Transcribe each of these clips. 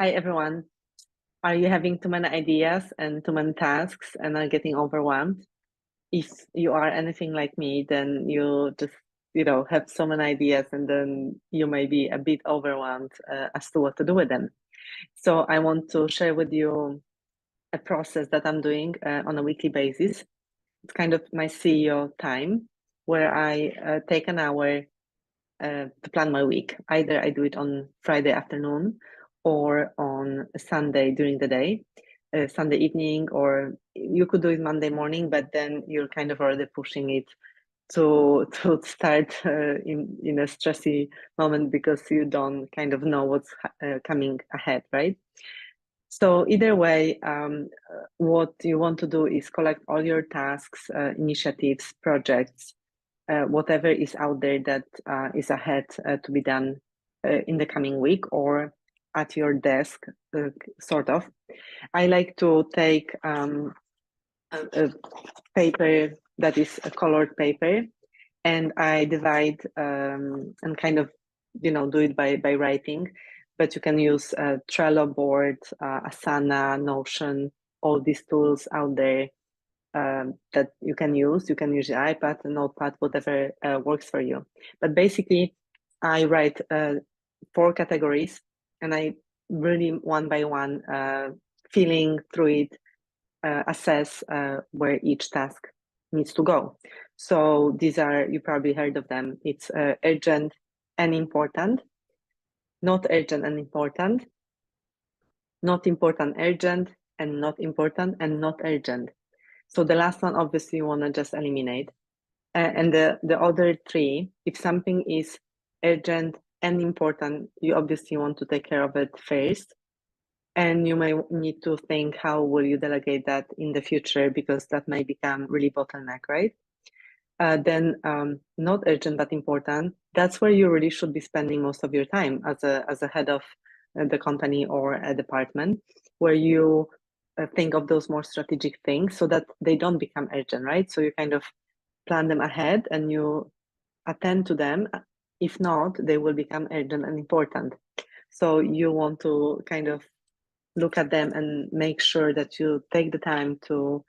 Hi everyone. Are you having too many ideas and too many tasks and are getting overwhelmed? If you are anything like me, then you just, have so many ideas and then you may be a bit overwhelmed as to what to do with them. So I want to share with you a process that I'm doing on a weekly basis. It's kind of my CEO time where I take an hour to plan my week. Either I do it on Friday afternoon or on Sunday during the day, Sunday evening, or you could do it Monday morning, but then you're kind of already pushing it to start in a stressy moment because you don't kind of know what's coming ahead, right? So either way, what you want to do is collect all your tasks, initiatives, projects, whatever is out there that is ahead to be done in the coming week or at your desk, sort of. I like to take a paper that is a colored paper and I divide and kind of, do it by writing. But you can use Trello board, Asana, Notion, all these tools out there that you can use. You can use your iPad, a notepad, whatever works for you. But basically, I write 4 categories and I really one by one, feeling through it, assess where each task needs to go. So these are, you probably heard of them. It's urgent and important, not urgent and important, not important, urgent, and not important and not urgent. So the last one, obviously, you want to just eliminate. And the other three, if something is urgent and important, you obviously want to take care of it first. And you may need to think, how will you delegate that in the future? Because that may become really bottleneck, right? Then not urgent but important. That's where you really should be spending most of your time as a head of the company or a department, where you think of those more strategic things so that they don't become urgent, right? So you kind of plan them ahead and you attend to them. If not, they will become urgent and important. So you want to kind of look at them and make sure that you take the time to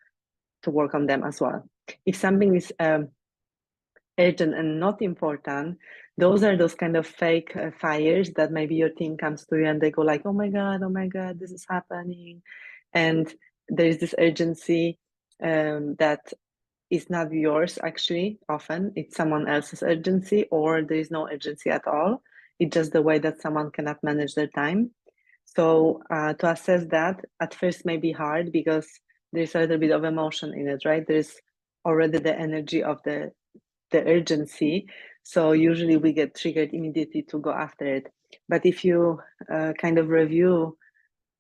work on them as well. If something is urgent and not important, those are those kind of fake fires that maybe your team comes to you and they go like, oh my god, this is happening. And there's this urgency that is not yours. Actually, often it's someone else's urgency, or there is no urgency at all. It's just the way that someone cannot manage their time. So to assess that at first may be hard because there's a little bit of emotion in it, right? There's already the energy of the urgency. So usually we get triggered immediately to go after it. But if you kind of review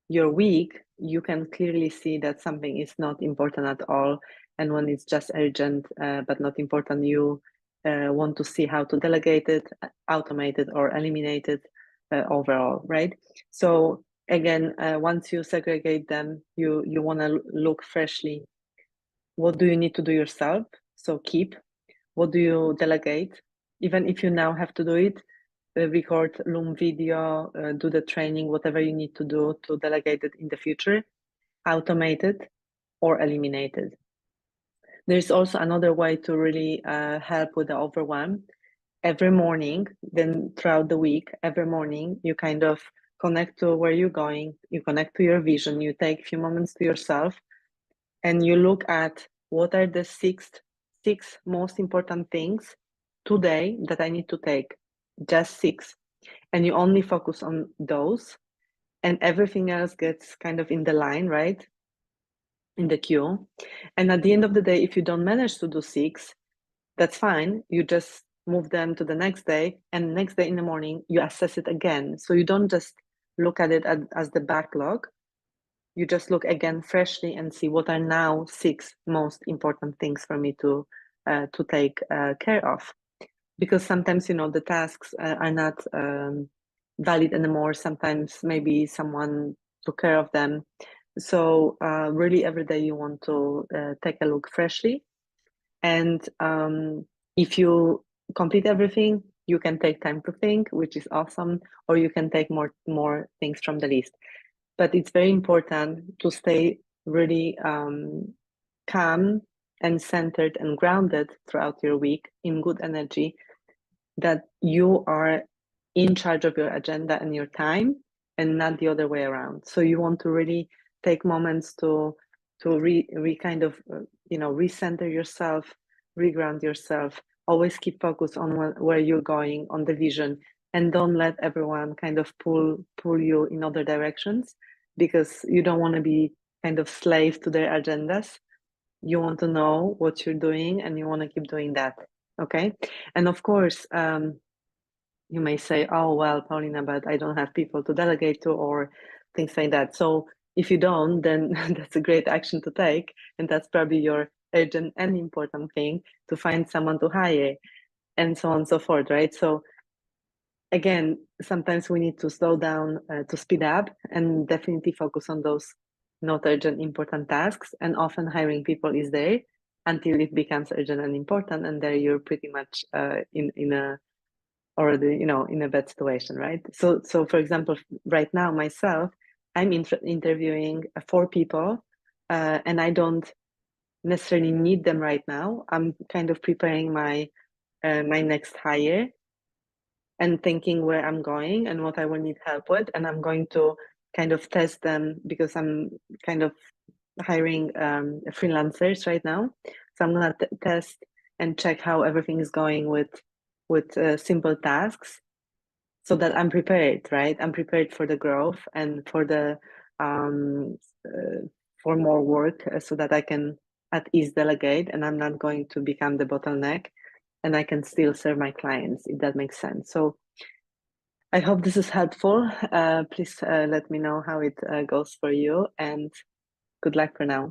your week, you can clearly see that something is not important at all. And when it's just urgent but not important, you want to see how to delegate it, automate it, or eliminate it overall, right? So again, once you segregate them, you want to look freshly. What do you need to do yourself? So keep. What do you delegate? Even if you now have to do it, record Loom video, do the training, whatever you need to do to delegate it in the future, automate it or eliminate it. There's also another way to really help with the overwhelm. Every morning, then throughout the week, every morning, you kind of connect to where you're going, you connect to your vision, you take a few moments to yourself, and you look at what are the six most important things today that I need to take, just 6, and you only focus on those, and everything else gets kind of in the line, right, in the queue. And at the end of the day, if you don't manage to do 6, that's fine. You just move them to the next day, and next day in the morning you assess it again. So you don't just look at it as the backlog. You just look again freshly and see what are now 6 most important things for me to take care of. Because sometimes the tasks are not valid anymore. Sometimes maybe someone took care of them. So really every day you want to take a look freshly. And if you complete everything, You can take time to think, which is awesome, or you can take more things from the list. But it's very important to stay really calm and centered and grounded throughout your week in good energy, that you are in charge of your agenda and your time and not the other way around. So you want to really take moments to kind of recenter yourself, reground yourself, always keep focus on where you're going, on the vision, and don't let everyone kind of pull you in other directions, because you don't want to be kind of slave to their agendas. You want to know what you're doing and you want to keep doing that. Okay. And of course, you may say, oh, well, Paulina, but I don't have people to delegate to or things like that. So if you don't, then that's a great action to take. And that's probably your urgent and important thing, to find someone to hire and so on and so forth, right? So again, sometimes we need to slow down to speed up and definitely focus on those not urgent, important tasks. And often hiring people is there until it becomes urgent and important. And there you're pretty much in a already in a bad situation, right? So for example, right now myself, I'm interviewing 4 people, and I don't necessarily need them right now. I'm kind of preparing my my next hire and thinking where I'm going and what I will need help with, and I'm going to kind of test them, because I'm kind of hiring freelancers right now. So I'm gonna test and check how everything is going with simple tasks, so that I'm prepared, right? I'm prepared for the growth and for the um, for more work, so that I can at ease delegate and I'm not going to become the bottleneck, and I can still serve my clients, if that makes sense. So I hope this is helpful. Please let me know how it goes for you, and good luck for now.